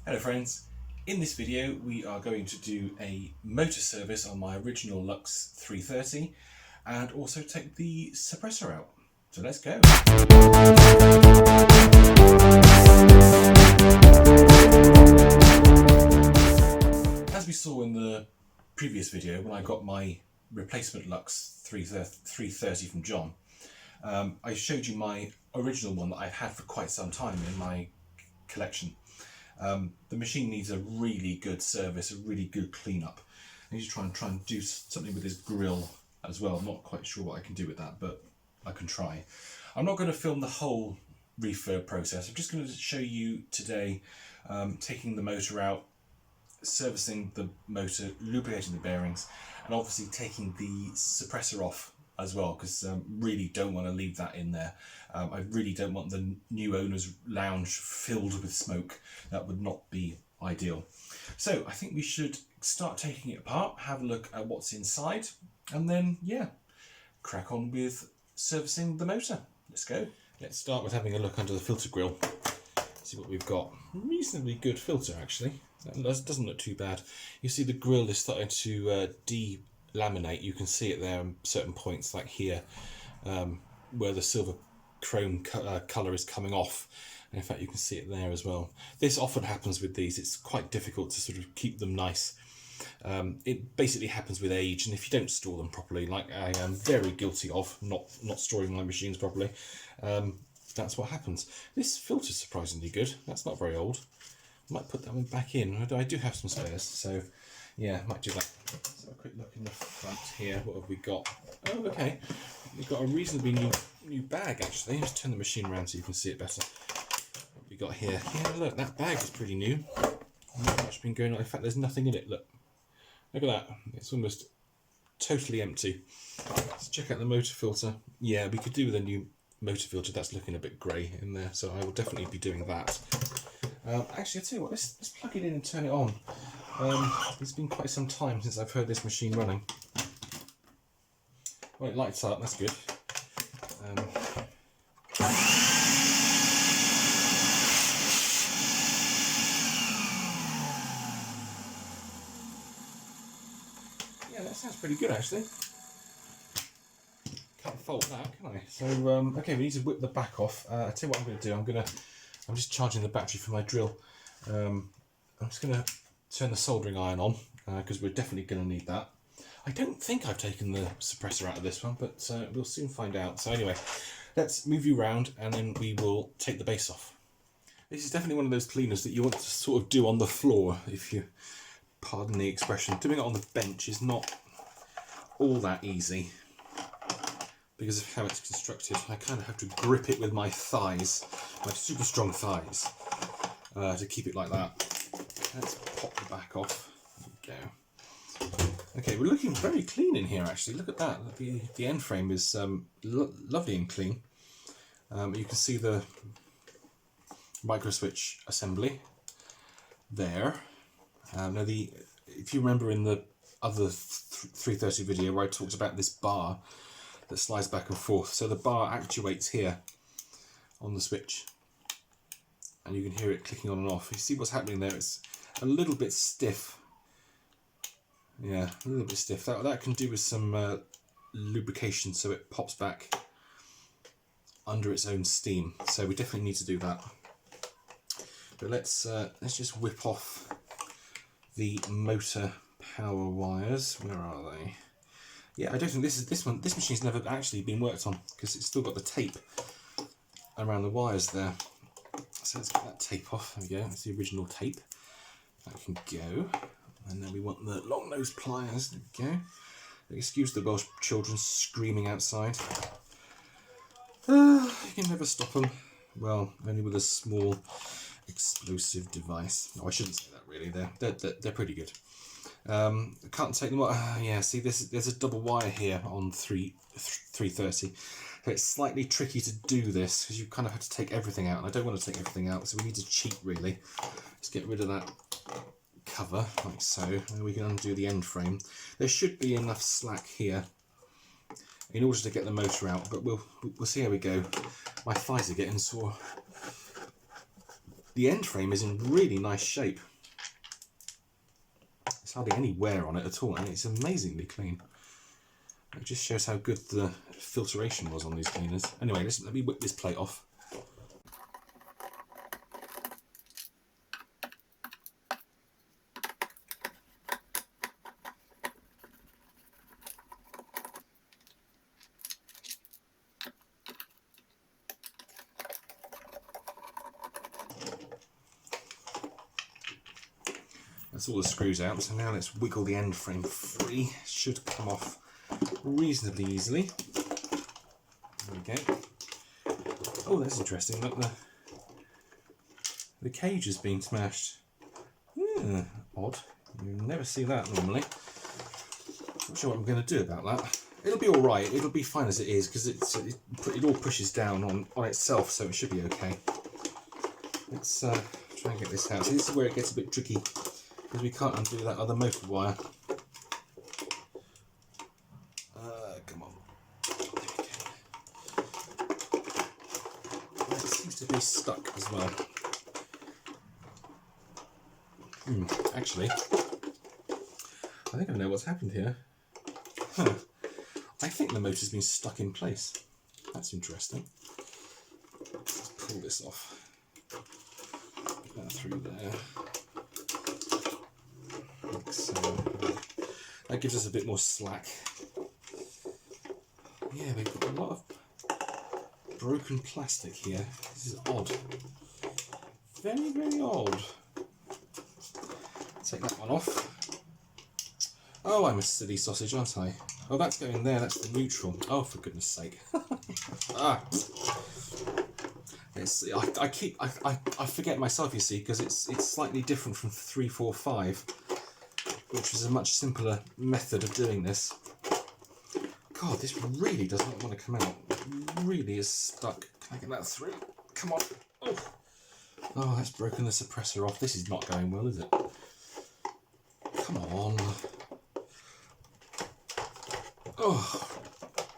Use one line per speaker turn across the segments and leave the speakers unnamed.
Hello friends, in this video we are going to do a motor service on my original Lux 330 and also take the suppressor out. So let's go. As we saw in the previous video when I got my replacement Lux 330 from John, I showed you my original one that I've had for quite some time in my collection. The machine needs a really good service, a really good cleanup. I need to try and do something with this grill as well. I'm not quite sure what I can do with that, but I can try. I'm not going to film the whole refurb process. I'm just going to show you today taking the motor out, servicing the motor, lubricating the bearings, and obviously taking the suppressor off as well, because really don't want to leave that in there. I really don't want the new owner's lounge filled with smoke. That would not be ideal. So I think we should start taking it apart, have a look at what's inside, and then yeah, crack on with servicing the motor. Let's go. Let's start with having a look under the filter grill. See what we've got. Reasonably good filter actually. That doesn't look too bad. You see the grill is starting to delaminate. You can see it there on certain points, like here, where the silver chrome colour is coming off. And in fact, you can see it there as well. This often happens with these. It's quite difficult to sort of keep them nice. It basically happens with age, and if you don't store them properly, like I am very guilty of not storing my machines properly, that's what happens. This filter's surprisingly good. That's not very old. I might put that one back in. I do have some spares, so yeah, might do that. Let's have a quick look in the front here. What have we got? Oh, okay. We've got a reasonably new bag actually. Let's turn the machine around so you can see it better. What have we got here? Yeah, look, that bag is pretty new. Not much been going on. In fact, there's nothing in it. Look at that. It's almost totally empty. Let's check out the motor filter. Yeah, we could do with a new motor filter. That's looking a bit grey in there, so I will definitely be doing that. Actually, I'll tell you what, let's plug it in and turn it on. It's been quite some time since I've heard this machine running. Well, it lights up, that's good. Yeah, that sounds pretty good actually. Can't fault that, can I? So, okay, we need to whip the back off. I'll tell you what I'm going to do. I'm just charging the battery for my drill. I'm just going to turn the soldering iron on, because we're definitely going to need that. I don't think I've taken the suppressor out of this one, but we'll soon find out. So anyway, let's move you around and then we will take the base off. This is definitely one of those cleaners that you want to sort of do on the floor, if you pardon the expression. Doing it on the bench is not all that easy because of how it's constructed. I kind of have to grip it with my thighs, my super strong thighs, to keep it like that. Let's pop the back off. There we go. Okay, we're looking very clean in here actually. Look at that. The end frame is lovely and clean. You can see the micro switch assembly there. Now if you remember in the other 330 video where I talked about this bar that slides back and forth, so the bar actuates here on the switch and you can hear it clicking on and off. You see what's happening there? It's a little bit stiff. Yeah, a little bit stiff. That can do with some lubrication, so it pops back under its own steam. So we definitely need to do that. But let's just whip off the motor power wires. Where are they? Yeah, I don't think this machine's never actually been worked on because it's still got the tape around the wires there. So let's get that tape off. There we go. That's the original tape. That can go. And then we want the long nose pliers. There we go. Excuse the Welsh children screaming outside. You can never stop them. Well, only with a small explosive device. No, I shouldn't say that really. They're pretty good. I can't take them off. Yeah, see, there's a double wire here on 330. So it's slightly tricky to do this because you kind of have to take everything out. And I don't want to take everything out, so we need to cheat really. Let's get rid of that cover like so, and we can undo the end frame. There should be enough slack here in order to get the motor out, but we'll see how we go. My thighs are getting sore. The end frame is in really nice shape. There's hardly any wear on it at all, and it's amazingly clean. It just shows how good the filtration was on these cleaners. Anyway, let me whip this plate off. That's all the screws out, so now let's wiggle the end frame free. Should come off reasonably easily. There we go. Oh, that's interesting. Look, the cage has been smashed. Odd. You never see that normally. Not sure what I'm going to do about that. It'll be all right. It'll be fine as it is because it all pushes down on itself, so it should be okay. Let's try and get this out. So this is where it gets a bit tricky because we can't undo that other motor wire. Come on. There we go. It seems to be stuck as well. Actually, I think I know what's happened here. I think the motor's been stuck in place. That's interesting. Let's pull this off. Get that through there. Like so. That gives us a bit more slack. Yeah, we've got a lot of broken plastic here. This is odd. Very, very odd. Take that one off. Oh, I'm a silly sausage, aren't I? Oh, that's going there. That's the neutral. Oh, for goodness sake! I forget myself, you see, because it's slightly different from 345, which was a much simpler method of doing this. God, this really does not want to come out. It really is stuck. Can I get that through? Come on. Oh, that's broken the suppressor off. This is not going well, is it? Come on. Oh,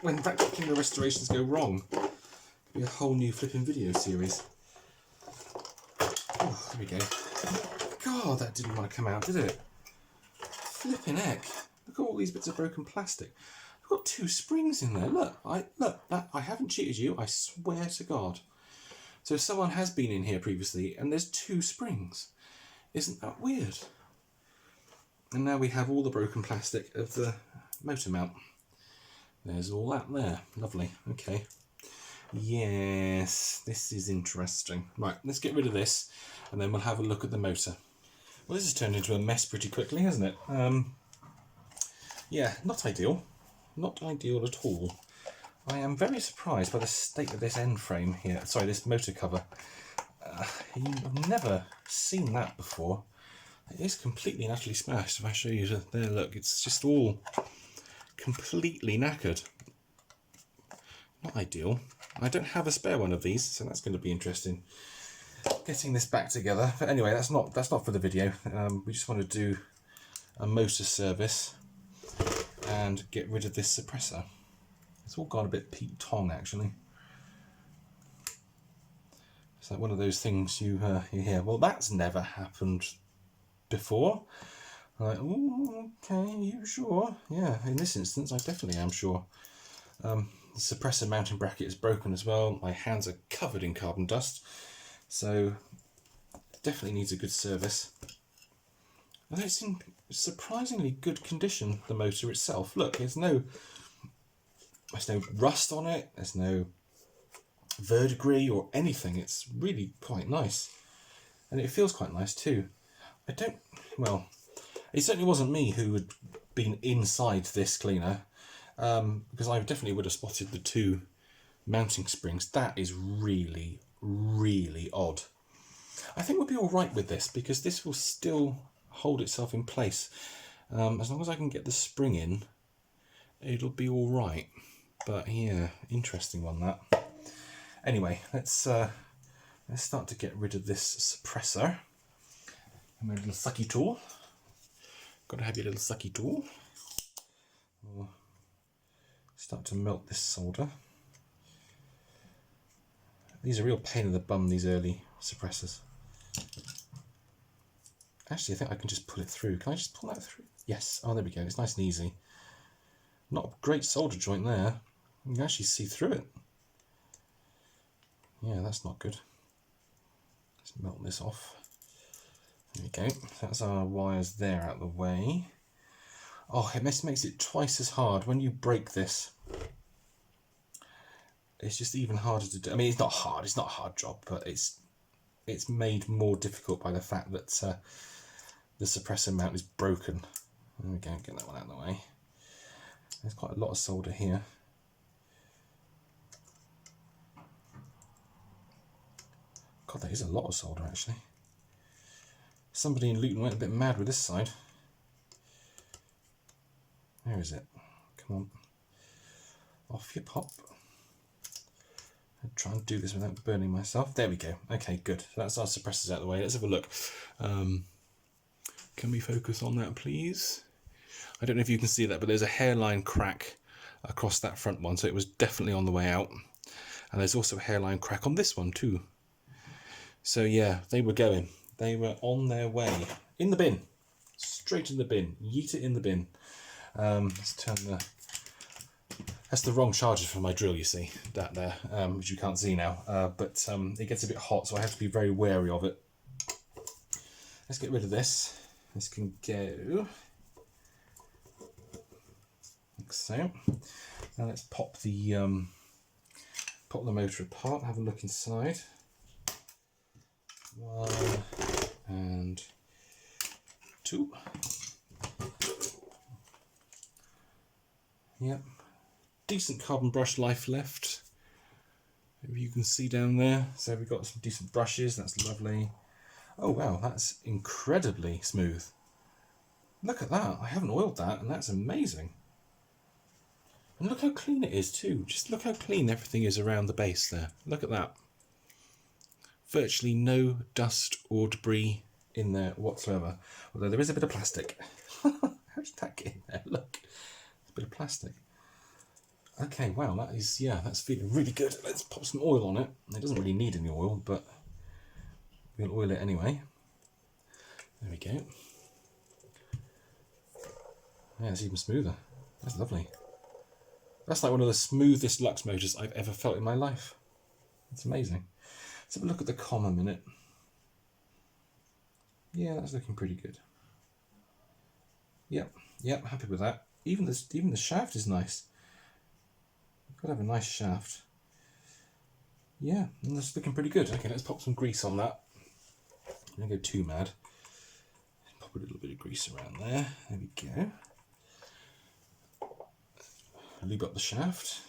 when vacuum cleaner restorations go wrong, it'll be a whole new flipping video series. Oh, there we go. God, that didn't want to come out, did it? Flipping heck. Look at all these bits of broken plastic. I've got 2 springs in there. Look, I haven't cheated you, I swear to God. So someone has been in here previously and there's 2 springs. Isn't that weird? And now we have all the broken plastic of the motor mount. There's all that there. Lovely. Okay. Yes, this is interesting. Right, let's get rid of this and then we'll have a look at the motor. Well, this has turned into a mess pretty quickly, hasn't it? Yeah, not ideal. Not ideal at all. I am very surprised by the state of this end frame here. Sorry, this motor cover. I've never seen that before. It is completely and utterly smashed. If I show you there, look, it's just all completely knackered. Not ideal. I don't have a spare one of these, so that's going to be interesting. Getting this back together. But anyway, that's not for the video. We just want to do a motor service and get rid of this suppressor. It's all gone a bit Pete Tong actually. It's like one of those things you hear. Well, that's never happened before. Like, oh, okay, you sure? Yeah, in this instance, I definitely am sure. The suppressor mounting bracket is broken as well. My hands are covered in carbon dust, so definitely needs a good service. And it's in surprisingly good condition, the motor itself. Look, there's no rust on it, there's no verdigris or anything. It's really quite nice. And it feels quite nice too. Well, it certainly wasn't me who had been inside this cleaner, because I definitely would have spotted the 2 mounting springs. That is really, really odd. I think we'll be all right with this because this will still hold itself in place. As long as I can get the spring in, it'll be all right. But yeah, interesting one that. Anyway, let's start to get rid of this suppressor. And my little sucky tool. Got to have your little sucky tool. We'll start to melt this solder. These are a real pain in the bum, these early suppressors. Actually, I think I can just pull it through. Can I just pull that through? Yes. Oh, there we go. It's nice and easy. Not a great solder joint there. You can actually see through it. Yeah, that's not good. Let's melt this off. There we go. That's our wires there out of the way. Oh, it makes it twice as hard when you break this. It's just even harder to do. I mean, it's not hard. It's not a hard job, but it's made more difficult by the fact that the suppressor mount is broken. There we go. Get that one out of the way. There's quite a lot of solder here. God, that is a lot of solder actually. Somebody in Luton went a bit mad with this side. Where is it? Come on. Off you pop. I'll try and do this without burning myself. There we go. Okay, good. So that's our suppressors out of the way. Let's have a look. Can we focus on that, please? I don't know if you can see that, but there's a hairline crack across that front one, so it was definitely on the way out. And there's also a hairline crack on this one too. So yeah, they were going. They were on their way. In the bin. Straight in the bin. Yeet it in the bin. Let's turn the... That's the wrong charger for my drill, you see. That there, which you can't see now. But it gets a bit hot, so I have to be very wary of it. Let's get rid of this. This can go... like so. Now let's pop the motor apart, have a look inside. 1 and 2. Yep. Decent carbon brush life left. Maybe you can see down there. So we've got some decent brushes, that's lovely. Oh wow, that's incredibly smooth. Look at that, I haven't oiled that and that's amazing. And look how clean it is too. Just look how clean everything is around the base there. Look at that. Virtually no dust or debris in there whatsoever. Although there is a bit of plastic. How did that get in there? Look, a bit of plastic. Okay, wow, that is, yeah, that's feeling really good. Let's pop some oil on it. It doesn't really need any oil, but we'll oil it anyway. There we go. Yeah, it's even smoother. That's lovely. That's like one of the smoothest Lux motors I've ever felt in my life. It's amazing. Let's have a look at the comm a minute. Yeah, that's looking pretty good. Yep, happy with that. Even the shaft is nice. You've got to have a nice shaft. Yeah, and that's looking pretty good. Okay, let's pop some grease on that. I'm gonna go too mad. Pop a little bit of grease around there. There we go. Lube up the shaft.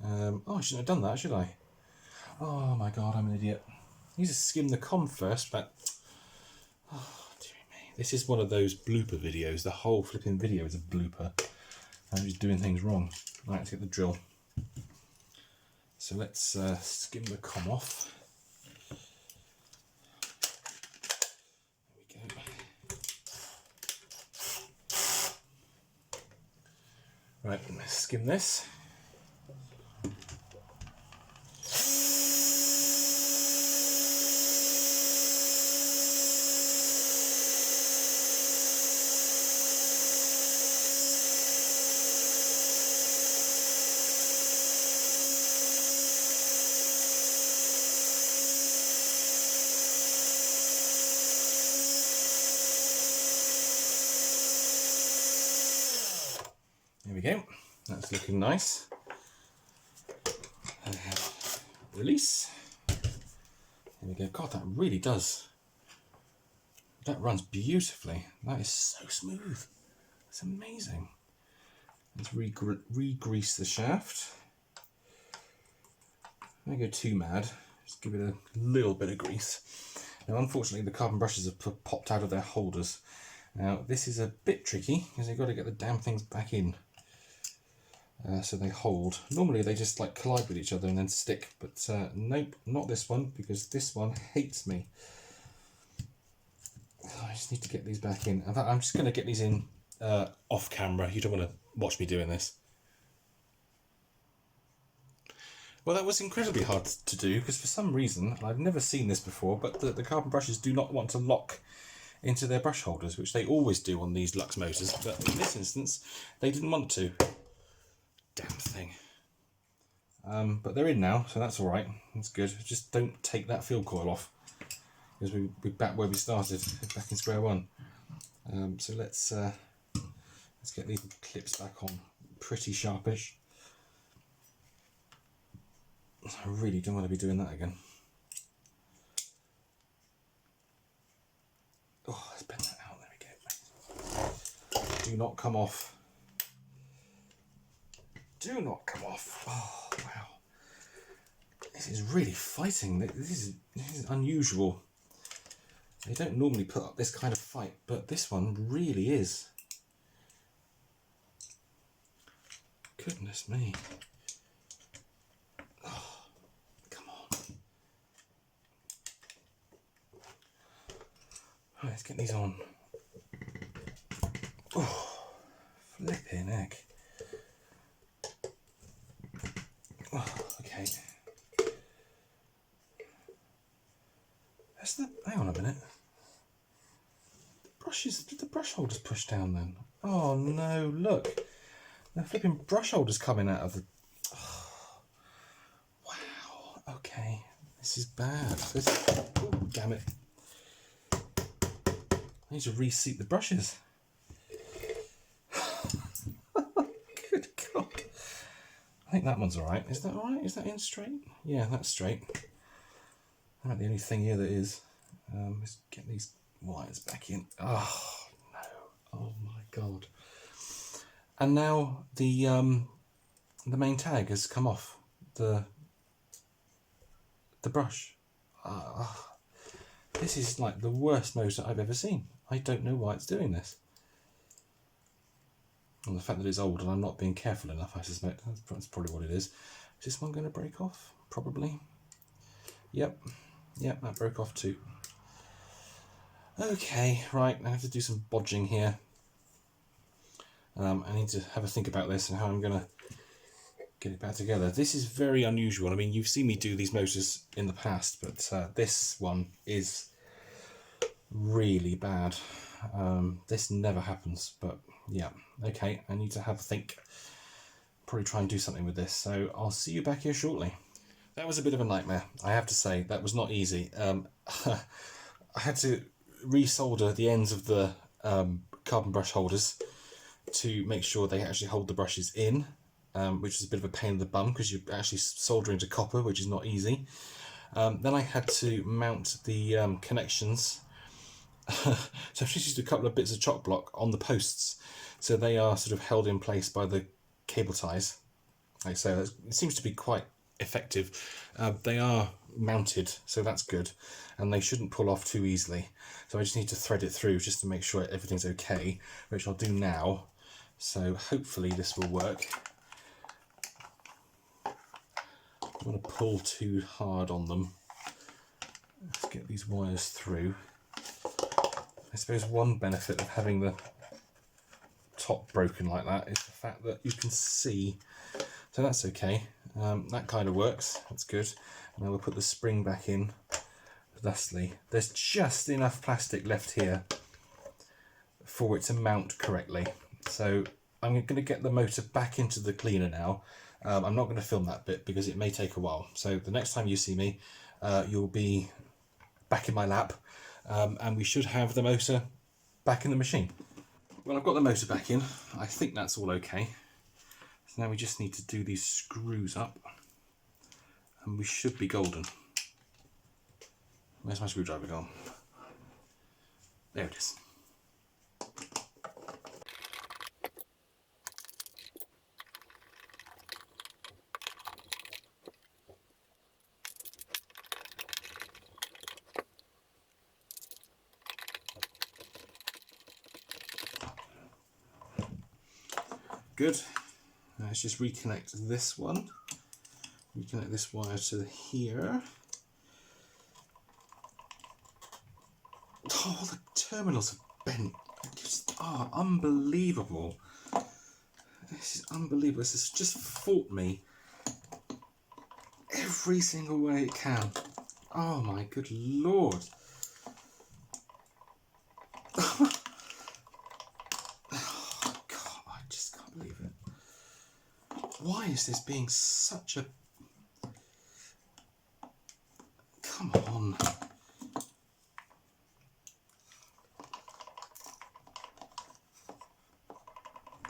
Oh, I shouldn't have done that, should I? Oh my god, I'm an idiot. I need to skim the comm first, but... oh, dear me. This is one of those blooper videos. The whole flipping video is a blooper. I'm just doing things wrong. Right, let's get the drill. So let's skim the comm off. There we go. Right, let's skim this. There we go, that's looking nice. Release. There we go. God, that really does. That runs beautifully. That is so smooth. It's amazing. Let's re-grease the shaft. Don't go too mad. Just give it a little bit of grease. Now, unfortunately, the carbon brushes have popped out of their holders. Now, this is a bit tricky because you've got to get the damn things back in. So they hold. Normally they just like collide with each other and then stick, but nope, not this one, because this one hates me. I just need to get these back in. In fact, I'm just going to get these in off camera. You don't want to watch me doing this. Well, that was incredibly hard to do because for some reason, and I've never seen this before, but the carbon brushes do not want to lock into their brush holders, which they always do on these Lux motors, but in this instance, they didn't want to. Damn thing. But they're in now, so that's all right. That's good. Just don't take that field coil off, because we're back where we started, back in square one. So let's get these clips back on pretty sharpish. I really don't want to be doing that again. Oh, let's bend that out. There we go. Do not come off. Do not come off. Oh, wow. This is really fighting. This is unusual. They don't normally put up this kind of fight, but this one really is. Goodness me. Oh, come on. Right, let's get these on. Oh, flipping heck. Oh, okay. Hang on a minute. Did the brush holders push down then? Oh no, look. The flipping brush holders coming out of the... Oh, wow, okay. This is bad. Oh, damn it. I need to reseat the brushes. Good God. I think that one's alright. Is that alright? Is that in straight? Yeah, that's straight. That's the only thing here that is. Let's get these wires back in. Oh, no. Oh, my God. And now the main tag has come off the brush. This is like the worst motor I've ever seen. I don't know why it's doing this. And the fact that it's old and I'm not being careful enough, I suspect. That's probably what it is. Is this one going to break off? Probably. Yep, that broke off too. Okay, right, I have to do some bodging here. I need to have a think about this and how I'm going to get it back together. This is very unusual. I mean, you've seen me do these motors in the past, but this one is really bad. This never happens, but yeah, okay, I need to have a think. Probably try and do something with this, so I'll see you back here shortly. That was a bit of a nightmare, I have to say. That was not easy. I had to resolder the ends of the carbon brush holders to make sure they actually hold the brushes in, which is a bit of a pain in the bum because you're actually soldering to copper, which is not easy. Then I had to mount the connections. So I've just used a couple of bits of chock block on the posts, so they are sort of held in place by the cable ties. Like so, it seems to be quite effective. They are mounted, so that's good, and they shouldn't pull off too easily. So I just need to thread it through just to make sure everything's okay, which I'll do now. So hopefully this will work. I don't want to pull too hard on them. Let's get these wires through. I suppose one benefit of having the top broken like that is the fact that you can see. So that's okay. That kind of works. That's good. And then we'll put the spring back in. Thusly, there's just enough plastic left here for it to mount correctly. So I'm going to get the motor back into the cleaner now. I'm not going to film that bit because it may take a while. So the next time you see me, you'll be back in my lap, and we should have the motor back in the machine. Well, I've got the motor back in. I think that's all okay. So now we just need to do these screws up, and we should be golden. Where's my screwdriver gone? There it is. Good. Now let's just reconnect this one. Reconnect this wire to here. Oh, the terminals are bent. Just, unbelievable. This is unbelievable. This has just fought me every single way it can. Oh my good lord. Oh God, I just can't believe it. Why is this being such a... Come on.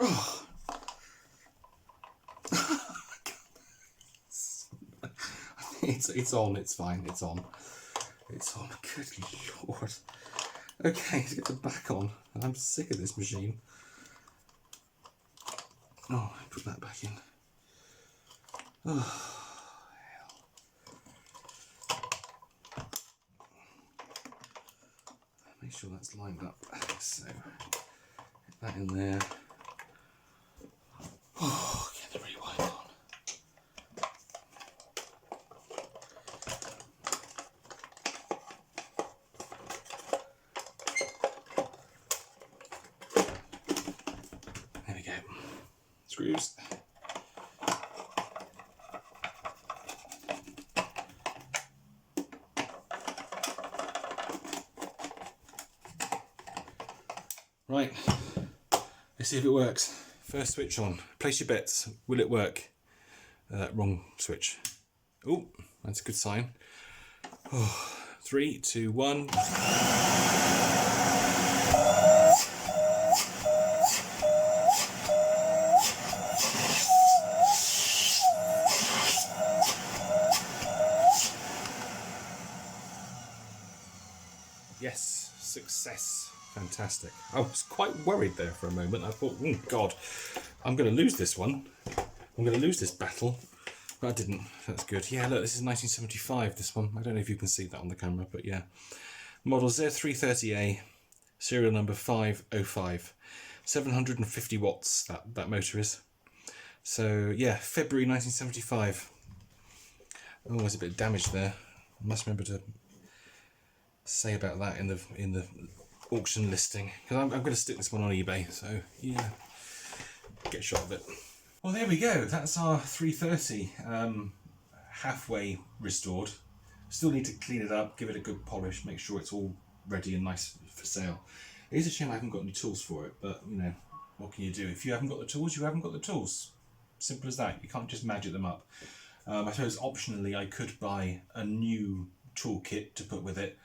Oh. It's on, it's fine, it's on. It's on, good lord. Okay, let's get the back on. I'm sick of this machine. Oh, put that back in. Oh, hell. Make sure that's lined up. So, get that in there. Oh, get the rewind on. There we go. Screws. Right, let's see if it works. First switch on. Place your bets. Will it work? Wrong switch. Oh, that's a good sign. Oh, 3, 2, 1. Yes, success. Fantastic. I was quite worried there for a moment. I thought, oh God, I'm going to lose this one. I'm going to lose this battle. But I didn't. That's good. Yeah, look, this is 1975, this one. I don't know if you can see that on the camera, but yeah. Model Z330A, serial number 505. 750 watts, that motor is. So, yeah, February 1975. Oh, there's a bit of damage there. I must remember to say about that in the auction listing, because I'm going to stick this one on eBay, so yeah, get a shot of it. Well, there we go. That's our 330 halfway restored. Still need to clean it up, give it a good polish, make sure it's all ready and nice for sale. It is a shame I haven't got any tools for it, but you know, what can you do? If you haven't got the tools, you haven't got the tools. Simple as that. You can't just magic them up. I suppose optionally I could buy a new toolkit to put with it,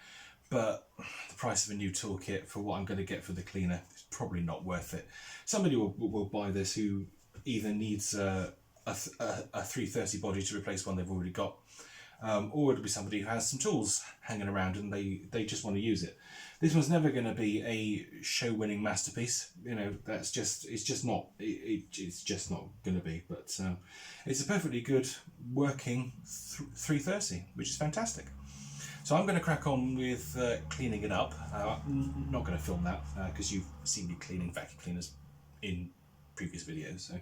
but the price of a new toolkit for what I'm going to get for the cleaner is probably not worth it. Somebody will buy this who either needs a 330 body to replace one they've already got, or it'll be somebody who has some tools hanging around and they just want to use it. This one's never going to be a show-winning masterpiece. You know, it's just not going to be. But it's a perfectly good working 330, which is fantastic. So I'm going to crack on with cleaning it up. I'm not going to film that because you've seen me cleaning vacuum cleaners in previous videos, so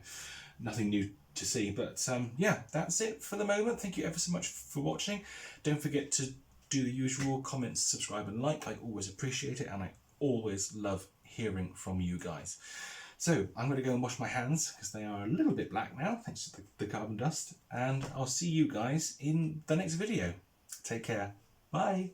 nothing new to see. But yeah, that's it for the moment. Thank you ever so much for watching. Don't forget to do the usual: comment, subscribe and like. I always appreciate it, and I always love hearing from you guys. So I'm going to go and wash my hands because they are a little bit black now thanks to the carbon dust, and I'll see you guys in the next video. Take care. Bye.